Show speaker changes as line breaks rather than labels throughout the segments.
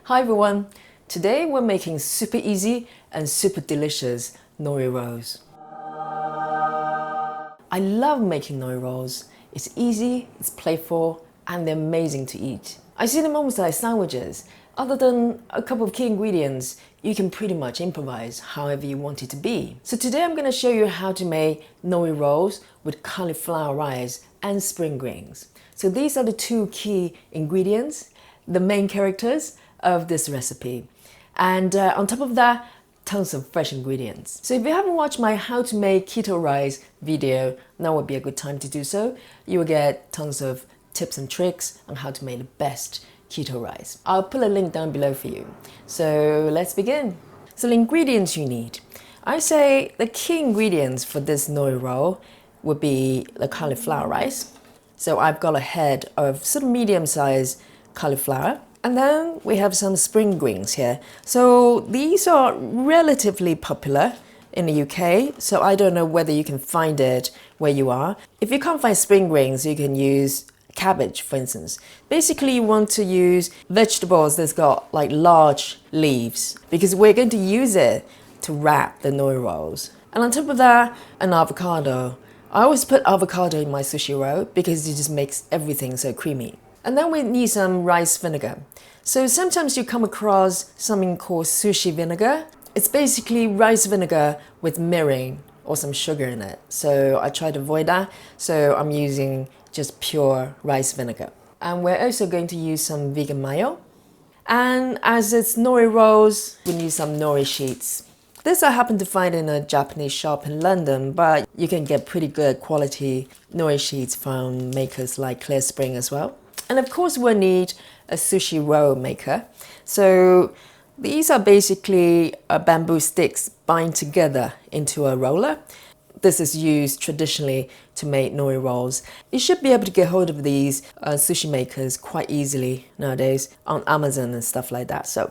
Hi everyone! Today we're making super easy and super delicious nori rolls. I love making nori rolls. It's easy, it's playful, and they're amazing to eat. I see them almost like sandwiches. Other than a couple of key ingredients, you can pretty much improvise however you want it to be. So today I'm going to show you how to make nori rolls with cauliflower rice and spring greens. So these are the two key ingredients, the main characters of this recipe. And on top of that, tons of fresh ingredients. So if you haven't watched my how to make keto rice video, now would be a good time to do so. You will get tons of tips and tricks on how to make the best keto rice. I'll put a link down below for you. So let's begin. So the ingredients you need. I say the key ingredients for this nori roll would be the cauliflower rice. So I've got a head of sort of medium-sized cauliflower. And then we have some spring greens here. So these are relatively popular in the UK, so I don't know whether you can find it where you are. If you can't find spring greens, you can use cabbage, for instance. Basically, you want to use vegetables that's got like large leaves because we're going to use it to wrap the nori rolls. And on top of that, an avocado. I always put avocado in my sushi roll because it just makes everything so creamy. And then we need some rice vinegar. So sometimes you come across something called sushi vinegar. It's basically rice vinegar with mirin or some sugar in it. So I try to avoid that. So I'm using just pure rice vinegar. And we're also going to use some vegan mayo. And as it's nori rolls, we need some nori sheets. This I happen to find in a Japanese shop in London, but you can get pretty good quality nori sheets from makers like Clear Spring as well. And of course we'll need a sushi roll maker. So these are basically bamboo sticks bind together into a roller. This is used traditionally to make nori rolls. You should be able to get hold of these sushi makers quite easily nowadays on Amazon and stuff like that. So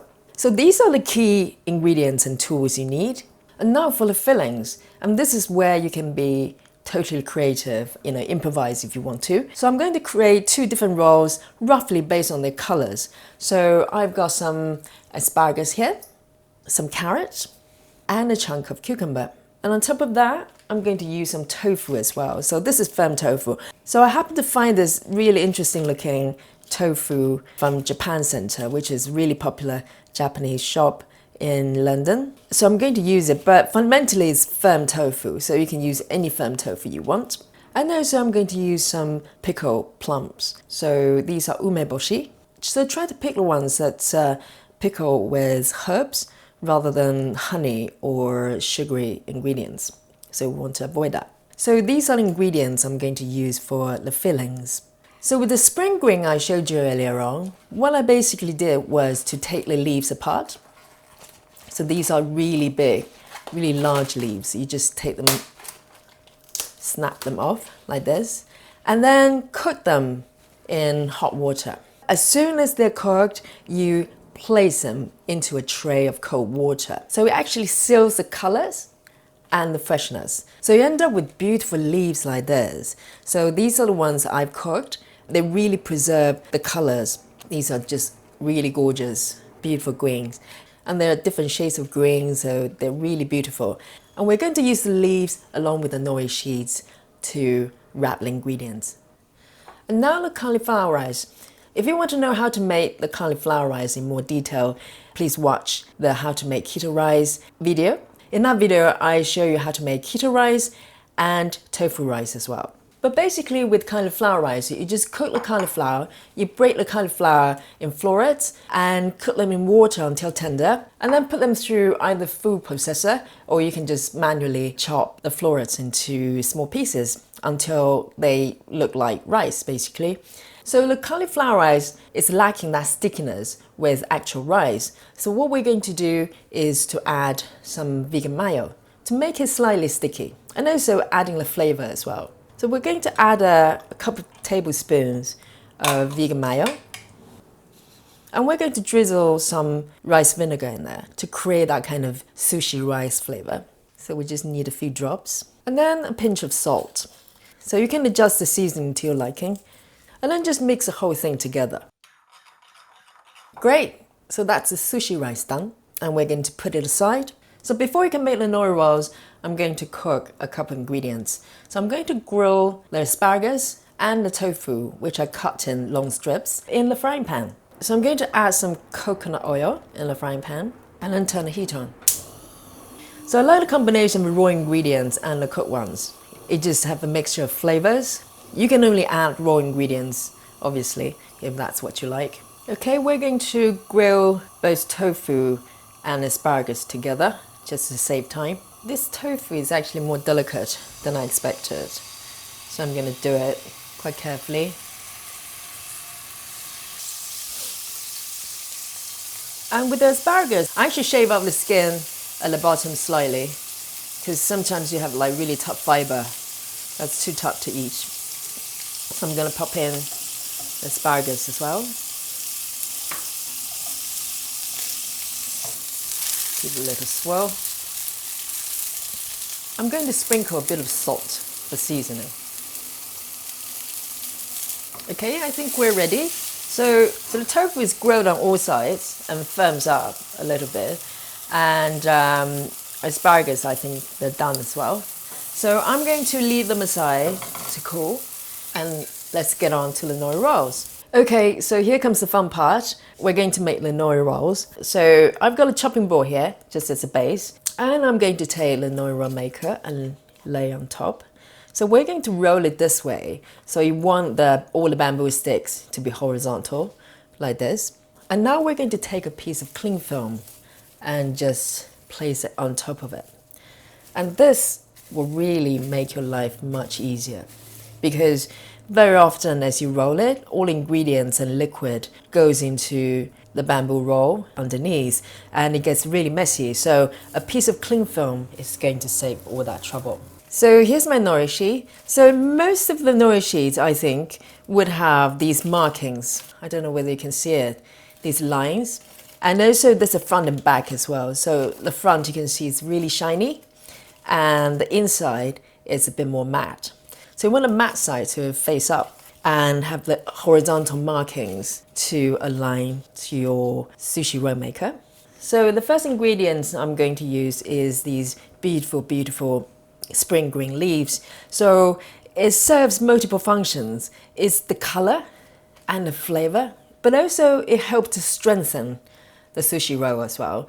these are the key ingredients and tools you need. And now for the fillings. And this is where you can be totally creative, improvise if you want to. So I'm going to create two different rolls roughly based on their colors. So I've got some asparagus here, some carrots, and a chunk of cucumber. And on top of that, I'm going to use some tofu as well. So this is firm tofu. So I happen to find this really interesting looking tofu from Japan Center, which is really popular Japanese shop in London. So I'm going to use it, but fundamentally it's firm tofu, so you can use any firm tofu you want. And also I'm going to use some pickled plums. So these are umeboshi. So try to pick the ones that pickle with herbs rather than honey or sugary ingredients. So we want to avoid that. So these are the ingredients I'm going to use for the fillings. So with the spring green I showed you earlier on, what I basically did was to take the leaves apart. So these are really big, really large leaves. You just take them, snap them off like this, and then cook them in hot water. As soon as they're cooked, you place them into a tray of cold water. So it actually seals the colors and the freshness. So you end up with beautiful leaves like this. So these are the ones I've cooked. They really preserve the colors. These are just really gorgeous, beautiful greens. And there are different shades of green, so they're really beautiful. And we're going to use the leaves along with the nori sheets to wrap the ingredients. And now the cauliflower rice. If you want to know how to make the cauliflower rice in more detail, please watch the how to make keto rice video. In that video, I show you how to make keto rice and tofu rice as well. But basically with cauliflower rice, you just cook the cauliflower, you break the cauliflower in florets and cook them in water until tender, and then put them through either food processor or you can just manually chop the florets into small pieces until they look like rice basically. So the cauliflower rice is lacking that stickiness with actual rice. So what we're going to do is to add some vegan mayo to make it slightly sticky and also adding the flavor as well. So we're going to add a couple of tablespoons of vegan mayo. And we're going to drizzle some rice vinegar in there to create that kind of sushi rice flavor. So we just need a few drops. And then a pinch of salt. So you can adjust the seasoning to your liking. And then just mix the whole thing together. Great! So that's the sushi rice done, and we're going to put it aside. So before you can make the nori rolls, I'm going to cook a couple of ingredients. So I'm going to grill the asparagus and the tofu, which I cut in long strips, in the frying pan. So I'm going to add some coconut oil in the frying pan and then turn the heat on. So I like the combination of raw ingredients and the cooked ones. It just have a mixture of flavors. You can only add raw ingredients, obviously, if that's what you like. Okay, we're going to grill both tofu and asparagus together, just to save time. This tofu is actually more delicate than I expected, so I'm going to do it quite carefully. And with the asparagus, I actually shave off the skin at the bottom slightly, because sometimes you have like really tough fiber that's too tough to eat. So I'm going to pop in asparagus as well. Give it a little swirl. I'm going to sprinkle a bit of salt for seasoning. Okay, I think we're ready. So the tofu is grilled on all sides and firms up a little bit. And asparagus, I think they're done as well. So I'm going to leave them aside to cool, and let's get on to the nori rolls. Okay, so here comes the fun part. We're going to make the nori rolls. So I've got a chopping board here, just as a base, and I'm going to take the nori roll maker and lay on top. So we're going to roll it this way. So you want all the bamboo sticks to be horizontal, like this. And now we're going to take a piece of cling film and just place it on top of it. And this will really make your life much easier, because very often as you roll it, all ingredients and liquid goes into the bamboo roll underneath and it gets really messy. So a piece of cling film is going to save all that trouble. So here's my nori sheet. So most of the nori sheets, I think, would have these markings. I don't know whether you can see it, these lines. And also there's a front and back as well. So the front you can see is really shiny and the inside is a bit more matte. So you want the matte side to face up and have the horizontal markings to align to your sushi roll maker. So the first ingredients I'm going to use is these beautiful, beautiful spring green leaves. So it serves multiple functions. It's the color and the flavor, but also it helps to strengthen the sushi roll as well.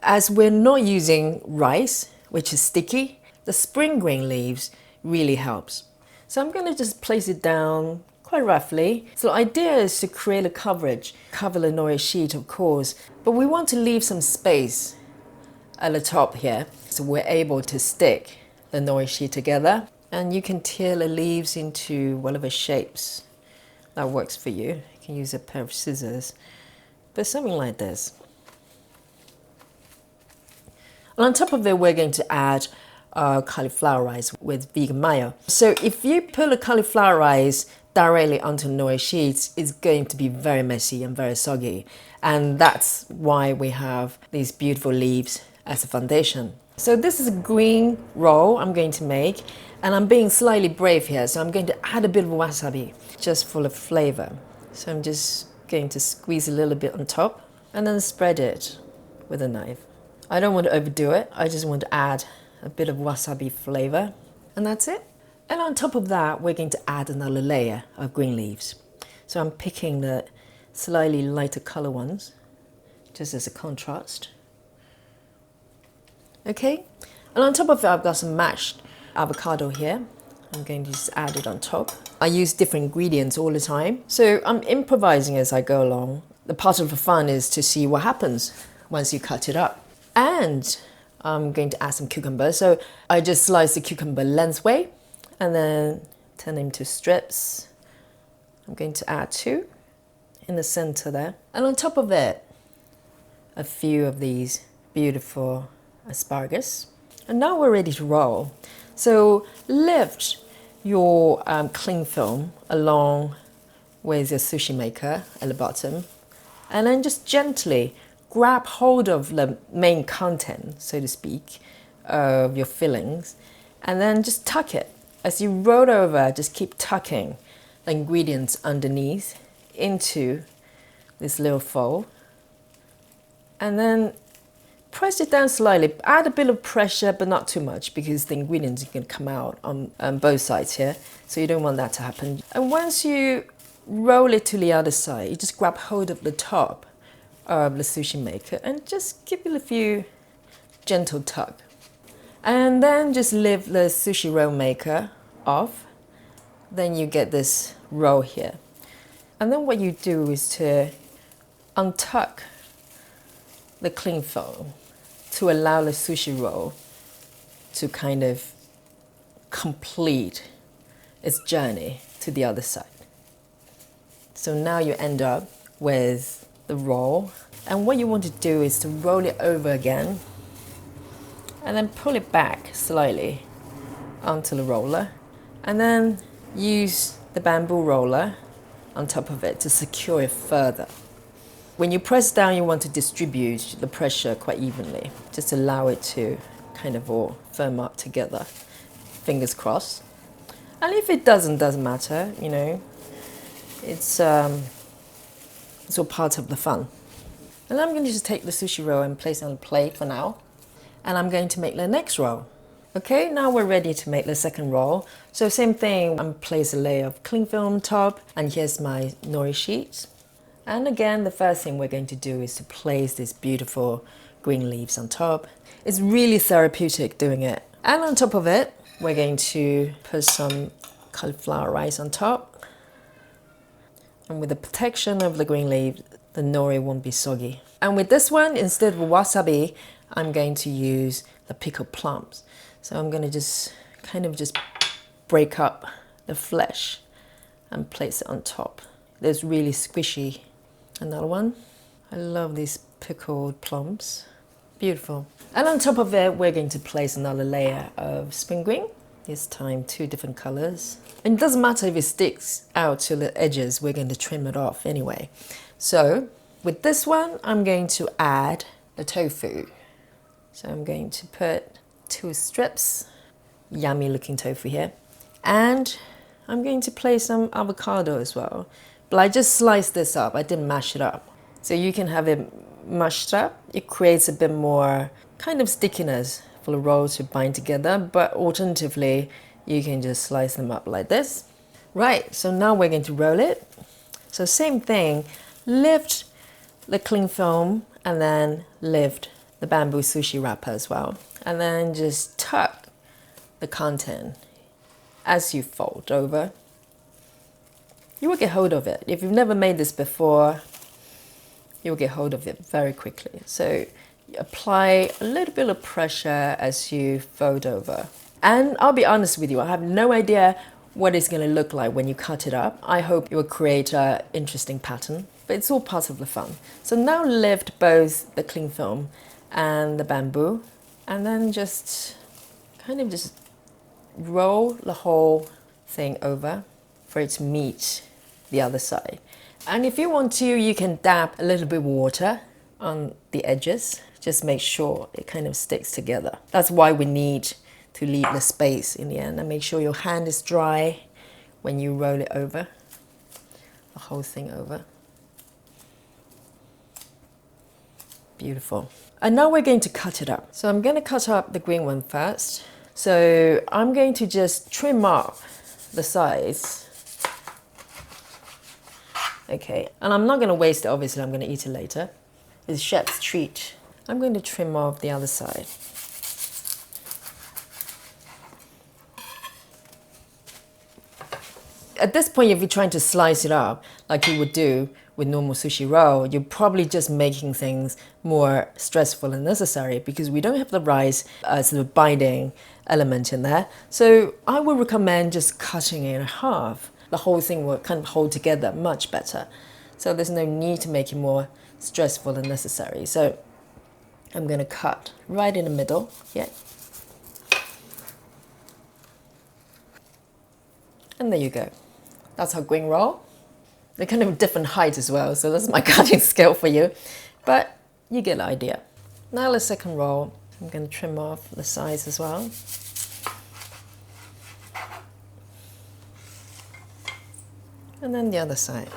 As we're not using rice, which is sticky, the spring green leaves really helps. So I'm going to just place it down quite roughly. So the idea is to create a coverage, cover the nori sheet of course, but we want to leave some space at the top here so we're able to stick the nori sheet together. And you can tear the leaves into whatever shapes that works for you. You can use a pair of scissors, but something like this. And on top of it, we're going to add cauliflower rice with vegan mayo. So if you put the cauliflower rice directly onto nori sheets, it's going to be very messy and very soggy. And that's why we have these beautiful leaves as a foundation. So this is a green roll I'm going to make, and I'm being slightly brave here, so I'm going to add a bit of wasabi just for the flavor. So I'm just going to squeeze a little bit on top and then spread it with a knife. I don't want to overdo it, I just want to add a bit of wasabi flavor, and that's it. And on top of that, we're going to add another layer of green leaves. So I'm picking the slightly lighter color ones, just as a contrast. Okay, and on top of it, I've got some mashed avocado here. I'm going to just add it on top. I use different ingredients all the time, so I'm improvising as I go along. The part of the fun is to see what happens once you cut it up. And I'm going to add some cucumber. So I just slice the cucumber lengthwise and then turn them into strips. I'm going to add 2 in the center there. And on top of it, a few of these beautiful asparagus. And now we're ready to roll. So lift your cling film along with your sushi maker at the bottom, and then just gently grab hold of the main content, so to speak, of your fillings, and then just tuck it. As you roll over, just keep tucking the ingredients underneath into this little fold, And then press it down slightly. Add a bit of pressure, but not too much, because the ingredients can come out on both sides here. So you don't want that to happen. And once you roll it to the other side, you just grab hold of the top of the sushi maker and just give it a few gentle tug. And then just lift the sushi roll maker off. Then you get this roll here. And then what you do is to untuck the cling film to allow the sushi roll to kind of complete its journey to the other side. So now you end up with the roll. And what you want to do is to roll it over again and then pull it back slightly onto the roller, and then use the bamboo roller on top of it to secure it further. When you press down, you want to distribute the pressure quite evenly. Just allow it to kind of all firm up together. Fingers crossed. And if it doesn't matter, you know, it's all part of the fun. And I'm going to just take the sushi roll and place it on a plate for now. And I'm going to make the next roll. Okay, now we're ready to make the second roll. So same thing, I'm place a layer of cling film on top, and here's my nori sheets. And again, the first thing we're going to do is to place these beautiful green leaves on top. It's really therapeutic doing it. And on top of it, we're going to put some cauliflower rice on top. And with the protection of the green leaf, the nori won't be soggy. And with this one, instead of wasabi, I'm going to use the pickled plums. So I'm going to just kind of just break up the flesh and place it on top. It's really squishy. Another one. I love these pickled plums. Beautiful. And on top of it, we're going to place another layer of spring green. This time 2 different colors. And it doesn't matter if it sticks out to the edges, we're going to trim it off anyway. So with this one, I'm going to add the tofu. So I'm going to put 2 strips, yummy looking tofu here. And I'm going to place some avocado as well. But I just sliced this up, I didn't mash it up. So you can have it mashed up. It creates a bit more kind of stickiness for the roll to bind together. But alternatively, you can just slice them up like this. Right, so now we're going to roll it. So same thing, lift the cling film and then lift the bamboo sushi wrapper as well. And then just tuck the content as you fold over. You will get hold of it. If you've never made this before, you'll get hold of it very quickly. So you apply a little bit of pressure as you fold over. And I'll be honest with you, I have no idea what it's going to look like when you cut it up. I hope it will create an interesting pattern, but it's all part of the fun. So now lift both the cling film and the bamboo, and then just kind of just roll the whole thing over for it to meet the other side. And if you want to, you can dab a little bit of water on the edges. Just make sure it kind of sticks together. That's why we need to leave the space in the end, and make sure your hand is dry when you roll it over, the whole thing over. Beautiful. And now we're going to cut it up. So I'm going to cut up the green one first. So I'm going to just trim off the sides. Okay, and I'm not going to waste it, obviously I'm going to eat it later. It's chef's treat. I'm going to trim off the other side. At this point, if you're trying to slice it up like you would do with normal sushi roll, you're probably just making things more stressful than necessary, because we don't have the rice as the binding element in there. So I would recommend just cutting it in half. The whole thing will kind of hold together much better. So there's no need to make it more stressful than necessary. So I'm going to cut right in the middle here. And there you go. That's our green roll. They're kind of different height as well, so that's my cutting scale for you. But you get the idea. Now the second roll, I'm going to trim off the sides as well. And then the other side.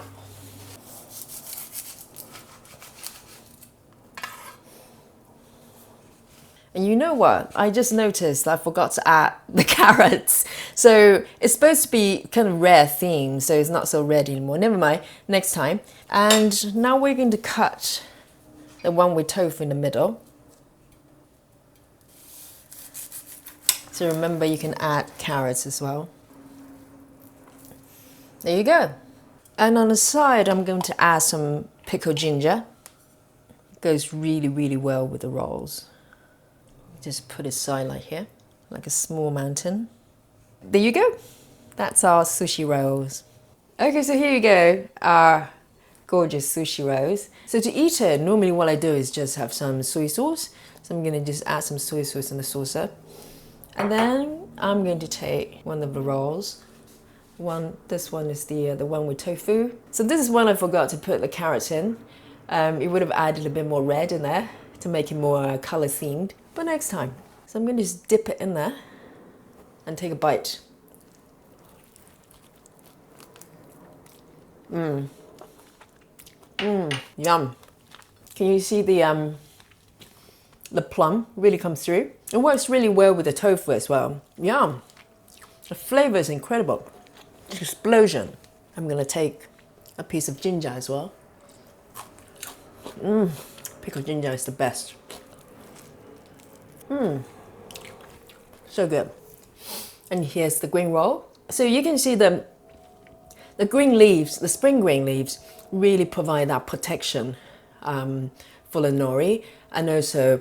And you know what? I just noticed I forgot to add the carrots. So it's supposed to be kind of rare theme, so it's not so red anymore. Never mind, next time. And now we're going to cut the one with tofu in the middle. So remember, you can add carrots as well. There you go. And on the side, I'm going to add some pickled ginger. It goes really, really well with the rolls. Just put it side like here, like a small mountain. There you go. That's our sushi rolls. Okay, so here you go, our gorgeous sushi rolls. So to eat it, normally what I do is just have some soy sauce. So I'm gonna just add some soy sauce in the saucer. And then I'm going to take one of the rolls. This one is the one with tofu. So this is one I forgot to put the carrots in. It would have added a bit more red in there to make it more color themed. But next time. So I'm going to just dip it in there and take a bite. Yum. Can you see the plum really comes through? It works really well with the tofu as well. Yum. The flavor is incredible. Explosion. I'm going to take a piece of ginger as well. Pickled ginger is the best. So good. And here's the green roll. So you can see the green leaves, the spring green leaves, really provide that protection for the nori, and also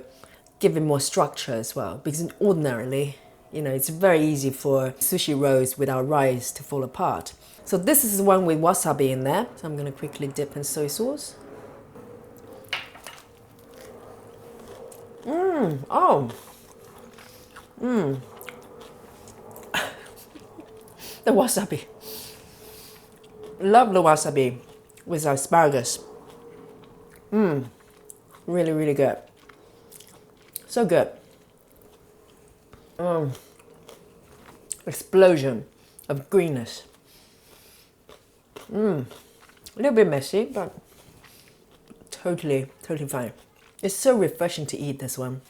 give it more structure as well. Because ordinarily, it's very easy for sushi rolls without rice to fall apart. So this is the one with wasabi in there. So I'm going to quickly dip in soy sauce. The wasabi. Love the wasabi with asparagus. Really, really good. So good. Explosion of greenness. A little bit messy, but totally fine. It's so refreshing to eat this one.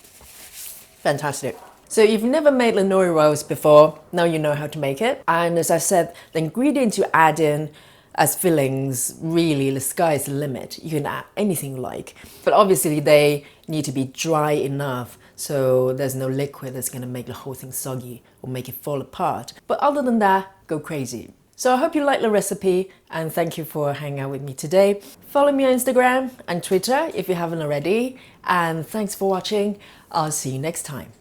Fantastic. So if you've never made the nori rolls before, now you know how to make it. And as I said, the ingredients you add in as fillings, really, the sky is the limit. You can add anything you like. But obviously they need to be dry enough so there's no liquid that's gonna make the whole thing soggy or make it fall apart. But other than that, go crazy. So I hope you like the recipe, and thank you for hanging out with me today. Follow me on Instagram and Twitter if you haven't already. And thanks for watching. I'll see you next time.